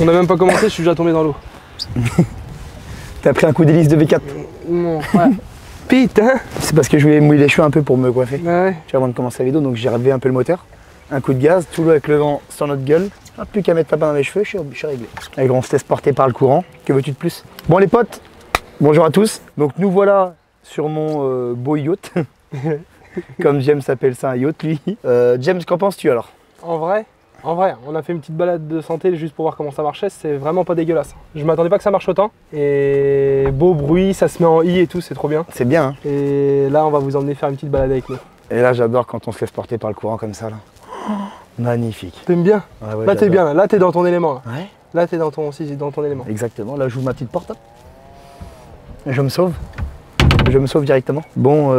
On a même pas commencé, je suis déjà tombé dans l'eau. T'as pris un coup d'hélice de V4. Non, ouais. Putain. C'est parce que je voulais mouiller les cheveux un peu pour me coiffer. Ouais. Tu vois, avant de commencer la vidéo, donc j'ai relevé un peu le moteur. Un coup de gaz, tout l'eau avec le vent sur notre gueule. Ah, plus qu'à mettre la main dans mes cheveux, je suis réglé. Avec on se laisse porter par le courant. Que veux-tu de plus? Bon les potes, bonjour à tous. Donc nous voilà sur mon beau yacht. Comme James s'appelle ça un yacht lui. James, qu'en penses-tu alors? En vrai, on a fait une petite balade de santé juste pour voir comment ça marchait, c'est vraiment pas dégueulasse. Je m'attendais pas que ça marche autant. Et beau bruit, ça se met en I et tout, c'est trop bien. C'est bien hein. Et là on va vous emmener faire une petite balade avec nous. Et là j'adore quand on se laisse porter par le courant comme ça là. Magnifique. T'aimes bien? Ouais, là t'es bien, là t'es dans ton élément. Là, ouais. là t'es dans ton élément. Exactement, là j'ouvre ma petite porte. Et je me sauve. Je me sauve directement. Bon,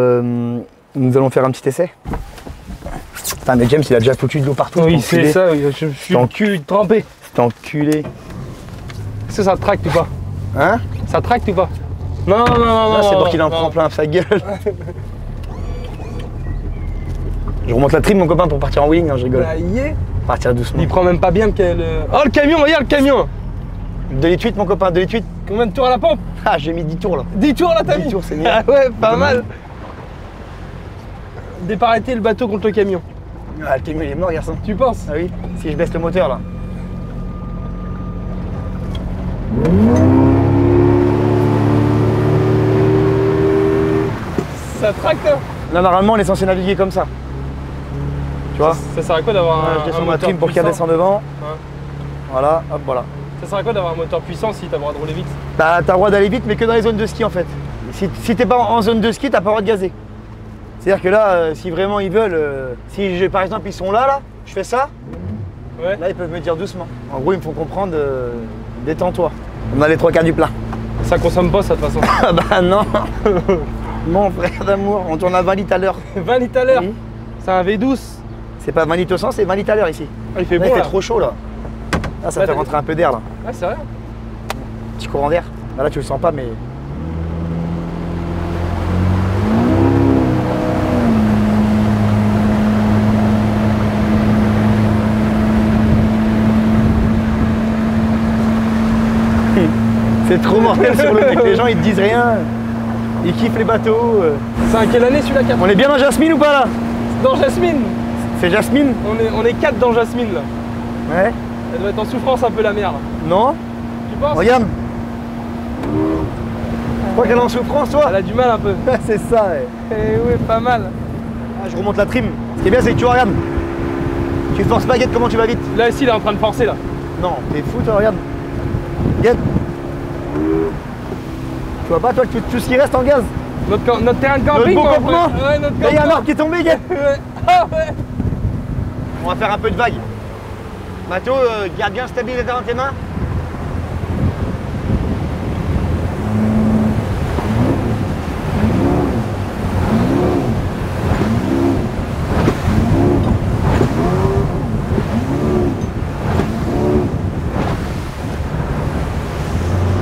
nous allons faire un petit essai. Putain mais James il a déjà foutu de l'eau partout. Oui c'est ça, oui. Je suis le cul trempé. Cet enculé. Est-ce que ça te tracte ou pas? Hein? Ça te tracte ou pas? Non, non, non, non. Là c'est pour qu'il en non. prend plein sa gueule. Je remonte la trim mon copain pour partir en wing, hein, je rigole. Bah, yeah. Partir doucement. Il prend même pas bien Oh le camion, regarde le camion. 2 litres 8 mon copain, 2 litres 8. Combien de tours à la pompe? Ah j'ai mis 10 tours là. 10 tours là t'as 10 mis? tours c'est mieux. Ah ouais, pas mal. Départer le bateau contre le camion. Ah le camion il est mort garçon. Tu penses? Ah oui, si je baisse le moteur là. Ça tracte hein? Là normalement on est censé naviguer comme ça. Tu vois? Ça sert à quoi d'avoir Je descends un ma moteur trim pour qu'il puissant? redescende devant. Ouais. Voilà, hop voilà. Ça sert à quoi d'avoir un moteur puissant si t'as le droit de rouler vite? T'as le droit d'aller vite mais que dans les zones de ski en fait. Si t'es pas en zone de ski, t'as pas le droit de gazer. C'est-à-dire que là, si vraiment ils veulent, si par exemple ils sont là, je fais ça, Ouais. là ils peuvent me dire doucement. En gros ils me font comprendre, détends-toi. On a les 3 quarts du plat. Ça consomme pas ça de toute façon. Ah bah non. Mon frère d'amour, on tourne à 20 litres à l'heure. 20 litres à l'heure. Oui. C'est un V12. C'est pas 20 litres au 100, c'est 20 litres à l'heure ici. Ah, il fait Là, beau il fait là. trop chaud là. Là ça Ouais, fait t'as- rentrer un peu d'air là. Ah c'est vrai. Petit courant d'air. Là tu le sens pas mais. C'est trop mortel sur le truc, les gens ils te disent rien. Ils kiffent les bateaux. C'est en quelle année celui-là? On est bien dans Jasmine ou pas là? Dans Jasmine. C'est Jasmine? On est 4 dans Jasmine là. Ouais. Elle doit être en souffrance un peu la mer là. Non? Tu penses? Regarde. Je crois qu'elle est en souffrance toi. Elle a du mal un peu. C'est ça ouais. Eh oui, pas mal. Ah, je remonte la trim. Ce qui est bien c'est que tu vois, regarde. Tu forces pas, regarde comment tu vas vite. Là ici il est en train de forcer là. Non, t'es fou toi, regarde. Regarde. Tu vois pas toi tout ce qui reste en gaz? Notre terrain de camping Notre beau quoi, campement. après. Ouais, notre Là il y a un campement. arbre qui est tombé, regarde. Ouais. Ah ouais. On va faire un peu de vague. Mato, garde bien stabilité dans tes mains.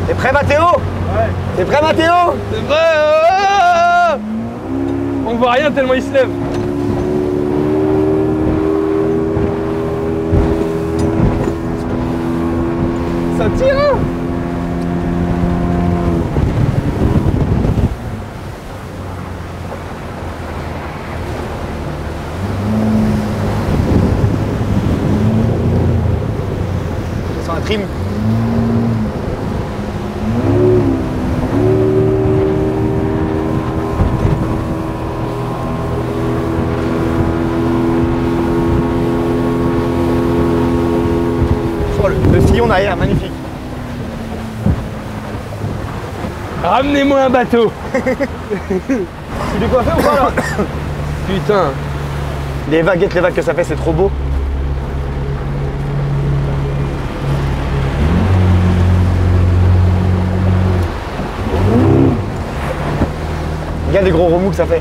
T'es prêt Mathéo? Ouais. T'es prêt Mathéo? C'est vrai. On voit rien tellement il se lève. Ça tire hein. C'est un trim. Oh, le sillon derrière, magnifique. Ramenez-moi un bateau. Tu de quoi faire ou pas là? Putain. Les vagues que ça fait, c'est trop beau. Regarde les gros remous que ça fait.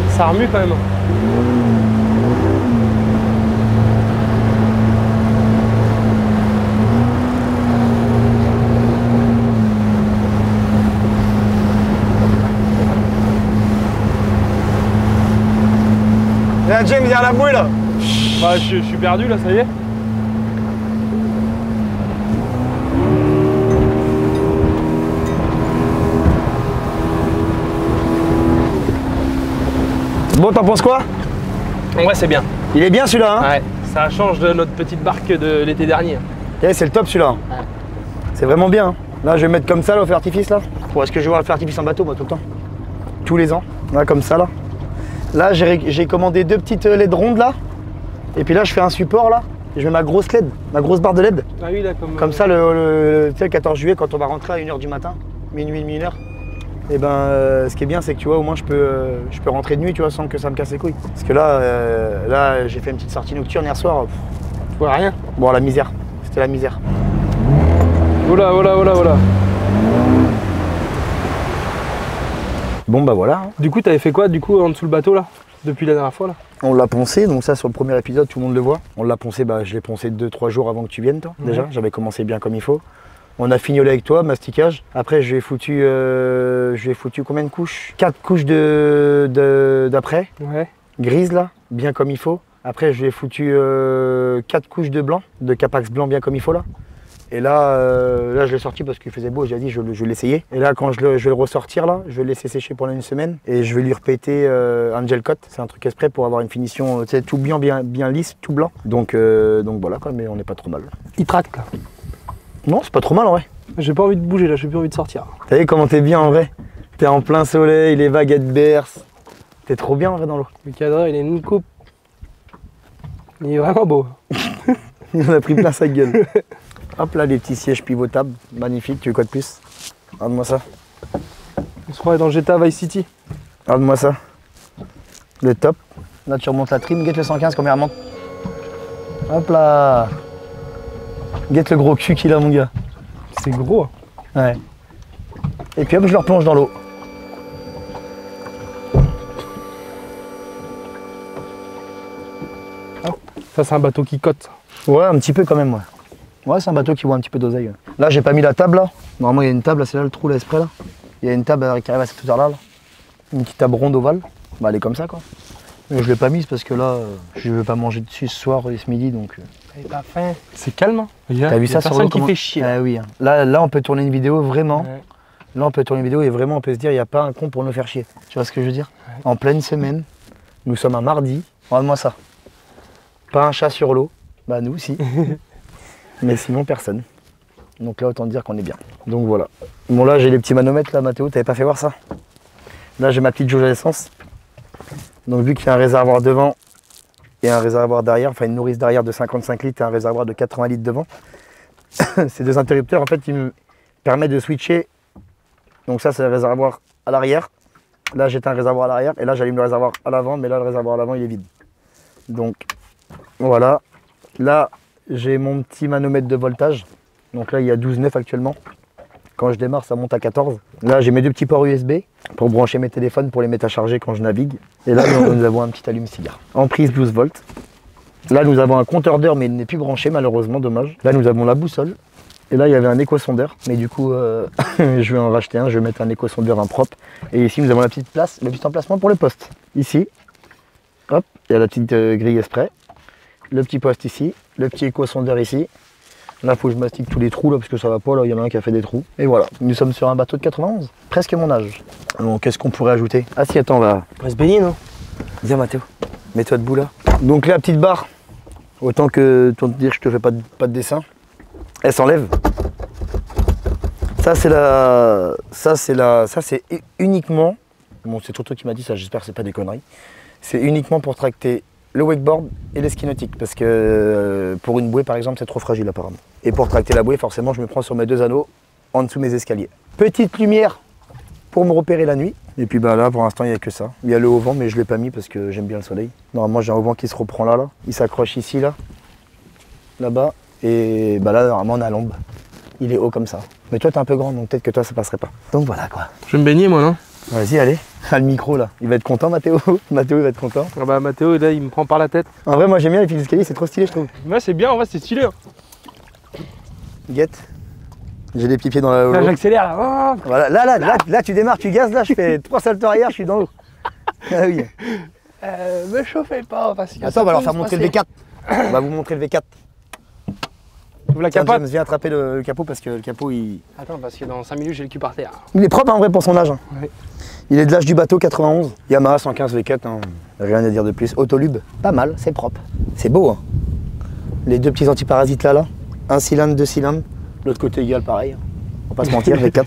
Ça remue quand même. Là, James, il y a la bouée là. Bah, je suis perdu là, ça y est. Bon, t'en penses quoi? En vrai, c'est bien. Il est bien celui-là, hein? Ouais, ça change de notre petite barque de l'été dernier. Ouais, c'est le top celui-là. Ouais. C'est vraiment bien. Hein. Là, je vais mettre comme ça, là, au feu d'artifice, là. Est-ce que je vais voir le feu d'artifice en bateau, moi, tout le temps? Tous les ans. Là, comme ça, là. Là, j'ai commandé 2 petites LED rondes, là. Et puis là, je fais un support, là. Et je mets ma grosse LED, ma grosse barre de LED. Ah oui, là, Comme ça, tu sais, le 14 juillet, quand on va rentrer à 1h du matin, minuit, 1h. Et ben, ce qui est bien, c'est que tu vois, au moins, je peux rentrer de nuit, tu vois, sans que ça me casse les couilles. Parce que là, j'ai fait une petite sortie nocturne hier soir. Tu vois rien. Bon, la misère. C'était la misère. Voilà. Bon, bah voilà. Hein. Du coup, t'avais fait quoi, du coup, en dessous le bateau, là? Depuis la dernière fois, là? On l'a poncé, donc ça sur le premier épisode, tout le monde le voit. On l'a poncé, bah, je l'ai poncé 2-3 jours avant que tu viennes, toi, déjà. J'avais commencé bien comme il faut. On a fignolé avec toi, masticage. Après, je lui ai foutu combien de couches? 4 couches d'après, Ouais. grises là, bien comme il faut. Après, je lui ai foutu 4 couches de blanc, de Capax blanc bien comme il faut là. Et là, je l'ai sorti parce qu'il faisait beau, j'ai dit je vais l'essayer. Et là, quand je vais le ressortir là, je vais le laisser sécher pendant 1 semaine et je vais lui repéter un gel coat. C'est un truc exprès pour avoir une finition, tu sais, tout bien lisse, tout blanc. Donc voilà quoi, mais on n'est pas trop mal. Il tracte, là. Non, c'est pas trop mal en vrai. J'ai pas envie de bouger, là, j'ai plus envie de sortir. T'as vu comment t'es bien en vrai? T'es en plein soleil, les vagues elles te bercent. T'es trop bien en vrai dans l'eau. Le cadreur, il est une coupe. Il est vraiment beau. Il en a pris plein sa gueule. Hop là, les petits sièges pivotables, magnifiques, tu veux quoi de plus? Regarde-moi ça. On se croirait dans GTA Vice City. Regarde-moi ça. Le top. Là, tu remontes la trim, guette le 115 comme il remonte. Hop là. Guette le gros cul qu'il a, mon gars. C'est gros. Ouais. Et puis hop, je le replonge dans l'eau. Ça, c'est un bateau qui cote. Ouais, un petit peu quand même, ouais. Ouais, c'est un bateau qui voit un petit peu d'oseille. Ouais. Là, j'ai pas mis la table, là. Normalement, il y a une table, là, c'est là le trou, là, exprès, là. Il y a une table qui arrive à cette hauteur-là, là. Une petite table ronde ovale. Bah, elle est comme ça, quoi. Mais je l'ai pas mise parce que là, je vais pas manger dessus ce soir et ce midi, donc... T'avais pas faim. C'est calme, hein. T'as vu ça sur l'eau qui fait chier. Ah oui. Hein. Là, on peut tourner une vidéo, vraiment. Ouais. Là, on peut tourner une vidéo et vraiment, on peut se dire, il n'y a pas un con pour nous faire chier. Tu vois ce que je veux dire? Ouais. En pleine semaine, nous sommes un mardi. Regarde-moi ça. Pas un chat sur l'eau. Bah, nous aussi. Mais sinon, personne. Donc là, autant dire qu'on est bien. Donc voilà. Bon, là, j'ai les petits manomètres, là, Mathéo. T'avais pas fait voir ça? Là, j'ai ma petite jauge à essence. Donc, vu qu'il y a un réservoir devant et un réservoir derrière, enfin une nourrice derrière de 55 litres et un réservoir de 80 litres devant, ces 2 interrupteurs, en fait, ils me permettent de switcher. Donc ça, c'est le réservoir à l'arrière. Là, j'éteins un réservoir à l'arrière et là, j'allume le réservoir à l'avant, mais là, le réservoir à l'avant, il est vide. Donc, voilà. Là, j'ai mon petit manomètre de voltage. Donc là, il y a 12,9 actuellement. Quand je démarre, ça monte à 14. Là, j'ai mes 2 petits ports USB pour brancher mes téléphones, pour les mettre à charger quand je navigue. Et là, nous avons un petit allume-cigare. En prise 12 volts. Là, nous avons un compteur d'heure, mais il n'est plus branché, malheureusement, dommage. Là, nous avons la boussole. Et là, il y avait un éco-sondeur. Mais du coup, je vais en racheter un. Je vais mettre un éco-sondeur impropre. Et ici, nous avons la petite place, le petit emplacement pour le poste. Ici, hop, il y a la petite grille exprès. Le petit poste ici. Le petit éco-sondeur ici. Là, il faut que je mastique tous les trous, là, parce que ça va pas, là, il y en a un qui a fait des trous. Et voilà, nous sommes sur un bateau de 91, presque mon âge. Donc, qu'est-ce qu'on pourrait ajouter? Ah si, attends, on va se baigner, non? Viens, Mathéo, mets-toi debout, là. Donc là, la petite barre, autant que te dire, je te fais pas de dessin. Elle s'enlève. Ça, c'est uniquement... Bon, c'est Toto qui m'a dit ça, j'espère que c'est pas des conneries. C'est uniquement pour tracter le wakeboard et les skis nautiques, parce que pour une bouée par exemple c'est trop fragile apparemment. Et pour tracter la bouée forcément je me prends sur mes 2 anneaux en dessous mes escaliers. Petite lumière pour me repérer la nuit. Et puis bah là pour l'instant il n'y a que ça. Il y a le haut vent mais je ne l'ai pas mis parce que j'aime bien le soleil. Normalement j'ai un haut vent qui se reprend là. Il s'accroche ici là-bas. Et bah là normalement on a l'ombre. Il est haut comme ça. Mais toi t'es un peu grand donc peut-être que toi ça passerait pas. Donc voilà quoi. Je vais me baigner moi non? Vas-y, allez. Ah, le micro là. Il va être content, Mathéo. Mathéo, il va être content. Ah bah, Mathéo, là, il me prend par la tête. En vrai, moi j'aime bien les fils d'escalier, c'est trop stylé, je trouve. Ouais, c'est bien, en vrai, c'est stylé. Hein. Guette. J'ai les pieds dans la. Là, j'accélère là. Oh voilà, là, tu démarres, tu gazes, là, je fais 3 saltos arrière, je suis dans l'eau. Ah oui. Me chauffez pas, parce que. Attends, on va leur faire montrer le V4. On va vous montrer le V4. Ouvre la Tiens, capote. James, viens attraper le capot parce que le capot, il Attends, parce que dans 5 minutes, j'ai le cul par terre. est propre en vrai pour son âge. Hein. Ouais. Il est de l'âge du bateau 91. Yamaha 115 V4, hein. Rien à dire de plus. Autolube, pas mal, c'est propre. C'est beau. Hein. Les deux petits antiparasites là. Un cylindre, 2 cylindres. L'autre côté égal, pareil. On va pas se mentir, V4.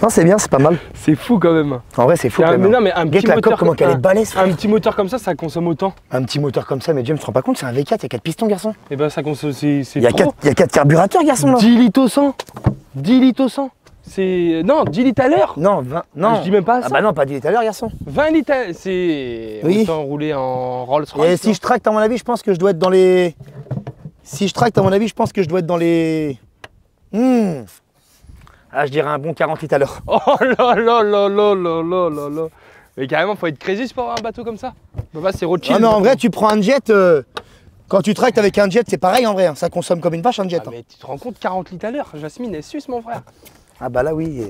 Non, c'est bien, c'est pas mal. C'est fou quand même. En vrai, c'est fou. Quand Mais même. non, mais un Guette petit la moteur coque, comment qu'elle est balèze. un petit moteur comme ça consomme autant. Un petit moteur comme ça, mais James, tu te rends pas compte, c'est un V4, il y a 4 pistons, garçon. Et ben ça consomme, c'est Il y a trop. 4 carburateurs, garçon, là. 10 litres au 100. 10 litres au 100. C'est... Non, 10 litres à l'heure. Non, 20. Non. Je dis même pas ça. Ah bah non, pas 10 litres à l'heure, garçon. 20 litres à... C'est... Oui. Autant rouler en Rolls Et Royce. si je tracte, à mon avis, je pense que je dois être dans les. Si je tracte, à mon avis, je pense que je dois être dans les. Ah, je dirais un bon 40 litres à l'heure. Oh là là là là là là là là. Mais carrément, faut être crazy pour avoir un bateau comme ça. Bah, c'est Rothschild. Ah, mais en vrai, tu prends un jet. Quand tu tractes avec un jet, c'est pareil en vrai. Hein. Ça consomme comme une vache un jet. Ah, Hein. mais tu te rends compte, 40 litres à l'heure. Jasmine est suisse, mon frère. Ah, bah là, oui.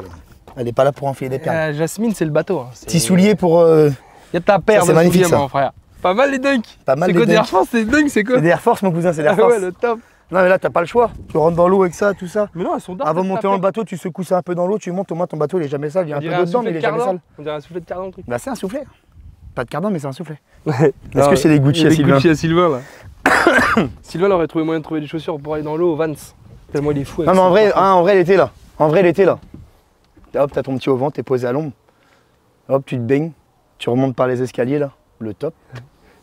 Elle est pas là pour enfiler des perles. Jasmine, c'est le bateau. Hein. Petit soulier pour. Y a ta paire Ça, c'est de magnifique, souliers, ça. mon frère. Pas mal les dunks. Pas mal C'est les quoi des dunks. Air France, c'est dingue, c'est quoi? C'est des Air Force, mon cousin, c'est des Air Ah Force. ouais, le top. Non, mais là, t'as pas le choix. Tu rentres dans l'eau avec ça, tout ça. Mais non, elles sont d'or. Avant de monter dans le bateau, tu secoues ça un peu dans l'eau, tu montes, au moins ton bateau il est jamais sale. Il y a un peu d'eau dedans, mais il est jamais sale. On dirait un soufflet de cardan, le truc. Bah, c'est un soufflet. Pas de cardan, mais c'est un soufflet. Ouais. Est-ce que c'est des Gucci à Sylvain? Gucci à Sylvain, là. Sylvain aurait trouvé moyen de trouver des chaussures pour aller dans l'eau au Vans. Tellement il est fou. Non, mais en vrai, en vrai, il était là. En vrai, il était là. Hop, t'as ton petit auvent, t'es posé à l'ombre. Hop, tu te baignes. Tu remontes par les escaliers, là. Le top.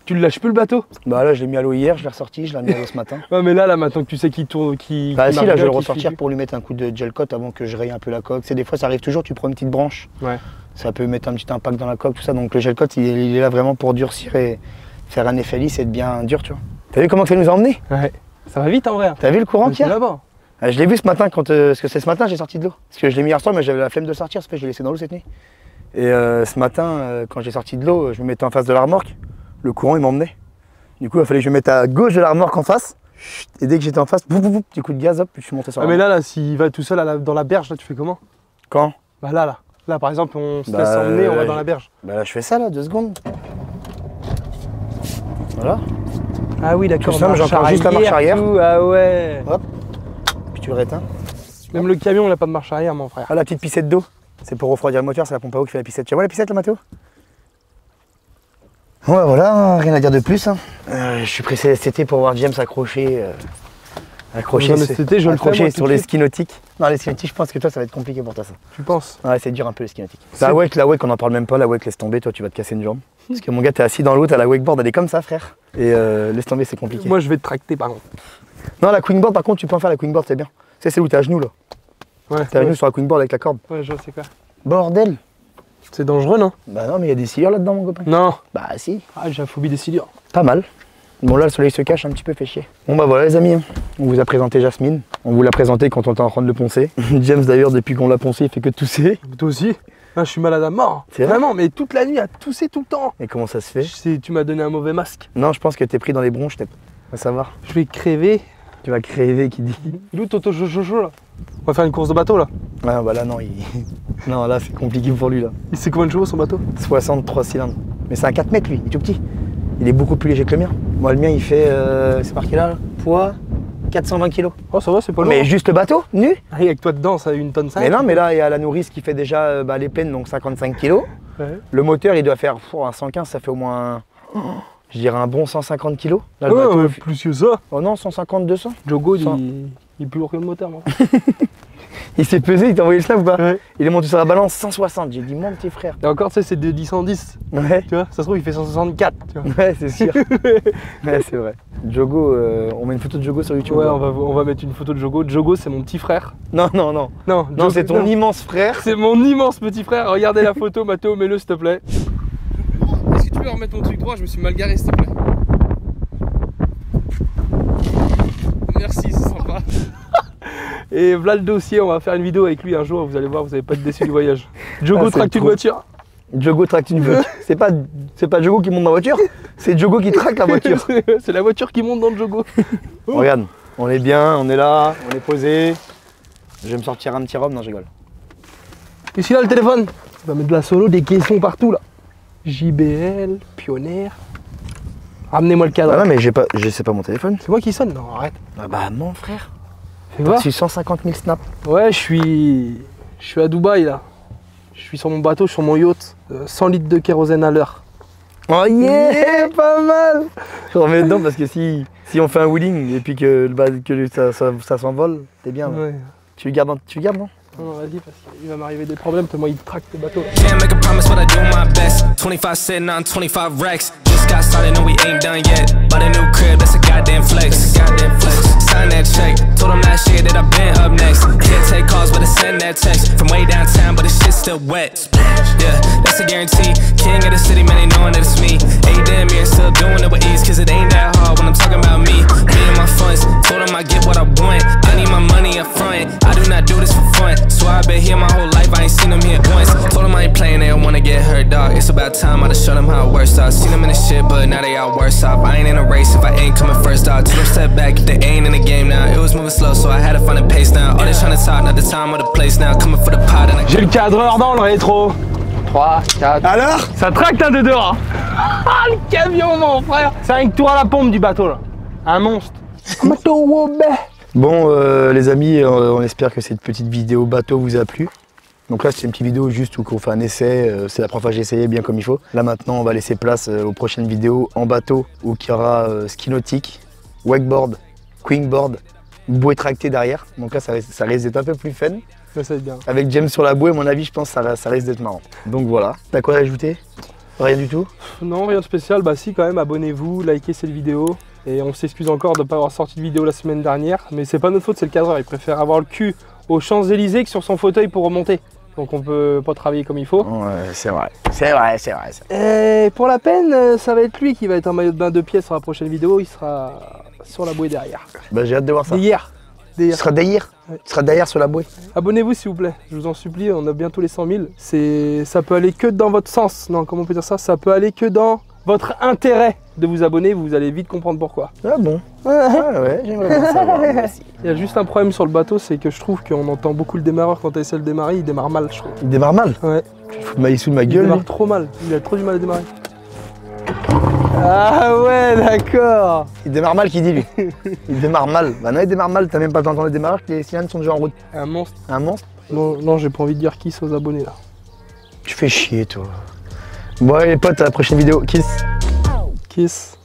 Tu le lâches plus le bateau? Bah là, je l'ai mis à l'eau hier, je l'ai ressorti, je l'ai mis à l'eau ce matin. Ouais, mais là, maintenant que tu sais qu'il tourne, Bah si, là, je vais le qu'il ressortir file pour lui mettre un coup de gel coat avant que je raye un peu la coque. C'est des fois, ça arrive toujours, tu prends une petite branche. Ouais. Ça peut mettre un petit impact dans la coque, tout ça. Donc le gel coat, il est là vraiment pour durcir et faire un effet lisse et être bien dur, tu vois. T'as vu comment ça nous a emmenés? Ouais. Ça va vite en vrai. T'as vu le courant qu'il C'est y a? là-bas. Ah, je l'ai vu ce matin, parce que c'est ce matin j'ai sorti de l'eau. Parce que je l'ai mis hier soir, mais j'avais la flemme de le sortir, c'est fait que je l'ai laissé dans l'eau cette nuit. Et ce matin, quand j'ai sorti de l'eau, je me mettais en face de la remorque. Le courant, il m'emmenait. Du coup, il fallait que je me mette à gauche de la remorque en face. Et dès que j'étais en face, petit coup de gaz, hop, puis je suis monté sur Ah, la mais remorque. là, s'il va tout seul dans la berge, là, tu fais comment? Quand? Bah là. Là, par exemple, on se Bah, laisse emmener, on va dans la berge. Bah là, je fais ça, là, 2 secondes. Voilà. Ah oui, d'accord. Tout simple, j'entends juste la marche arrière. tout. Ah ouais. Puis tu le réteins. Même le camion, il a pas de marche arrière, mon frère. Ah, la petite piscette d'eau. C'est pour refroidir le moteur, c'est la pompe à eau qui fait la piscette. Tu vois la piscette là, Mathéo? Ouais, voilà, rien à dire de plus. Hein. Je suis pressé cet été pour voir James accrocher. Accrocher, Jamais cet été, je le fais, accrocher moi, sur tout de les suite. ski nautiques. Non, les ski nautiques, je pense que toi, ça va être compliqué pour toi, ça. Tu penses? Ouais, c'est dur un peu les ski nautiques. La wake, on n'en parle même pas. La wake, laisse tomber, toi, tu vas te casser une jambe. Parce que mon gars, t'es assis dans l'eau, t'as la wakeboard, elle est comme ça, frère. Et laisse tomber, c'est compliqué. Moi, je vais te tracter, par contre. Non, la queenboard, par contre, tu peux en faire la queenboard, c'est bien. Tu sais, c'est où t'es à genoux, là. Ouais. T'es à genoux sur la queenboard avec la corde. Ouais, je vois, c'est quoi. Bordel. C'est dangereux, non? Bah non, mais il y a des sciures là-dedans, mon copain. Non. Bah si. Ah, j'ai la phobie des ciliures. Pas mal. Bon là le soleil se cache un petit peu, fait chier. Bon bah voilà les amis, on vous a présenté Jasmine. On vous l'a présenté quand on était en train de le poncer. James d'ailleurs depuis qu'on l'a poncé il fait que tousser. Toi aussi? Ah, je suis malade à mort. C'est vrai? Vraiment, mais toute la nuit à tousser tout le temps. Et comment ça se fait? Tu m'as donné un mauvais masque. Non je pense que t'es pris dans les bronches, va savoir. Je vais crever. Tu vas crever qui dit. Il est où Toto Jojo là? On va faire une course de bateau là. Ah bah là non, non là c'est compliqué pour lui là. Il sait combien de chevaux son bateau? 63 cylindres. Mais c'est un 4 mètres lui, il est tout petit. Il est beaucoup plus léger que le mien. Moi le mien il fait, c'est marqué là, poids 420 kg. Oh ça va, c'est pas lourd. Mais juste le bateau, nu. Ah, avec toi dedans, ça a 1 tonne 5. Mais non mais là il y a la nourrice qui fait déjà les peines donc 55 kg. Ouais. Le moteur, il doit faire un 115, ça fait au moins, je dirais un bon 150 kg. Là, le Ouais, bateau, ouais, plus que ça. oh non, 150, 200. Jogo, Ça. il est plus lourd que le moteur, moi. Il s'est pesé, il t'a envoyé le snap ou pas? Ouais. Il est monté sur la balance 160. J'ai dit, mon petit frère. Et encore, tu sais, c'est des 10 en 10. Ouais, Tu vois, ça se trouve, il fait 164. Tu vois. ouais, c'est sûr. Ouais, c'est vrai. Jogo, on met une photo de Jogo sur YouTube. Ouais, ou on va mettre une photo de Jogo. Jogo, c'est mon petit frère. Non, non, non. Non, Non, Jogo- c'est ton immense frère. C'est mon immense petit frère. Regardez la photo, Mathéo, mets-le s'il te plaît. Est-ce que tu peux remettre ton truc droit? Je me suis mal garé, s'il te plaît. Merci, c'est sympa. Et voilà le dossier, on va faire une vidéo avec lui un jour, vous allez voir, vous n'allez pas être déçus du voyage. Jogo Ah, c'est tracte une trop- voiture. Jogo tracte une voiture. C'est pas Jogo qui monte dans la voiture, c'est Jogo qui traque la voiture. C'est la voiture qui monte dans le Jogo. Regarde, on est bien, on est là, on est posé. Je vais me sortir un petit rhum, non, je rigole. Ici là le téléphone. On va mettre de la solo, des caissons partout là. JBL, Pionnier. Ramenez-moi le cadre. Ah non, mais je sais pas mon téléphone. C'est moi qui sonne? Non, arrête. Ah bah non, frère. Fais voir. T'as reçu 150 000 snaps. Ouais, je suis à Dubaï là. Je suis sur mon bateau, sur mon yacht. 100 litres de kérosène à l'heure. Oh yeah, pas mal. Je remets dedans parce que si on fait un wheeling et puis que ça s'envole, t'es bien. Ouais. Tu le gardes, non? Non, vas-y, parce qu'il va m'arriver des problèmes tellement il traque le bateau. Can't make a promise, but I do my best. 25 sitting on 25 Rex. Just got started, no, we ain't done yet. But a new crib, that's a goddamn flex. Goddamn flex. Sign that check. Told them last year that I've been up next. Can't take calls, but I send that text. From way downtown, but the shit's still wet. Yeah, that's a guarantee. King of the city, man, they knowing that it's me. Ain't damn near still doing it with ease. Cause it ain't that hard when I'm talking about me. Me and my funds. Told them I get what I want. I need my money up front. I do not do this for fun. So I've been here my whole life, I ain't seen them here once. Told them I ain't playing, they don't wanna get hurt, dog. It's about time, I just show them how it works, dog. Seen them in the shit, but now they all worse off. I ain't in a race if I ain't coming first, dog. Took them step back if they ain't in the game now. It was moving slow, so I had to find a pace now. All they trying to talk, not the time or the place now. Coming for the pot and I... J'ai le cadreur dans le rétro. 3, 4. Alors? Ça tracte un de dehors. Ah, le camion, mon frère. C'est un tour à la pompe du bateau là. Un monstre. Bon les amis, on espère que cette petite vidéo bateau vous a plu. Donc là c'est une petite vidéo juste où on fait un essai, c'est la première fois que j'ai essayé bien comme il faut. Là maintenant on va laisser place aux prochaines vidéos en bateau où il y aura ski nautique, wakeboard, queenboard, bouée tractée derrière. Donc là ça risque d'être un peu plus fun. Ça va être bien. Avec James sur la bouée, à mon avis je pense que ça risque d'être marrant. Donc voilà, t'as quoi à ajouter? Rien du tout? Non, rien de spécial. Bah si, quand même, abonnez-vous, likez cette vidéo. Et on s'excuse encore de ne pas avoir sorti de vidéo la semaine dernière. Mais c'est pas notre faute, c'est le cadreur. Il préfère avoir le cul aux Champs-Élysées que sur son fauteuil pour remonter. Donc on peut pas travailler comme il faut. Ouais, c'est vrai. C'est vrai. Et pour la peine, ça va être lui qui va être en maillot de bain 2 pièces sur la prochaine vidéo. Il sera sur la bouée derrière. Bah j'ai hâte de voir ça. Derrière. Tu seras derrière? Ouais. Tu seras derrière sur la bouée? Abonnez-vous s'il vous plaît, je vous en supplie, on a bientôt les 100 000. Ça peut aller que dans votre sens. Non, comment on peut dire ça? Ça peut aller que dans votre intérêt de vous abonner, vous allez vite comprendre pourquoi. Ah bon? Ouais, j'aimerais bien savoir. Merci. Il y a juste un problème sur le bateau, c'est que je trouve qu'on entend beaucoup le démarreur quand tu essaies de démarrer, il démarre mal, je trouve. Il démarre mal? Ouais. Tu te fous de sous de ma Il gueule? démarre trop mal, il a trop du mal à démarrer. Ah ouais, d'accord. Il démarre mal, qui dit lui? Il démarre mal. Bah non, il démarre mal, t'as même pas le temps d'entendre le démarrage, les sirènes sont déjà en route. Un monstre. Un monstre? Non, j'ai pas envie de dire kiss aux abonnés là. Tu fais chier toi. Bon allez les potes, à la prochaine vidéo. Kiss. Kiss.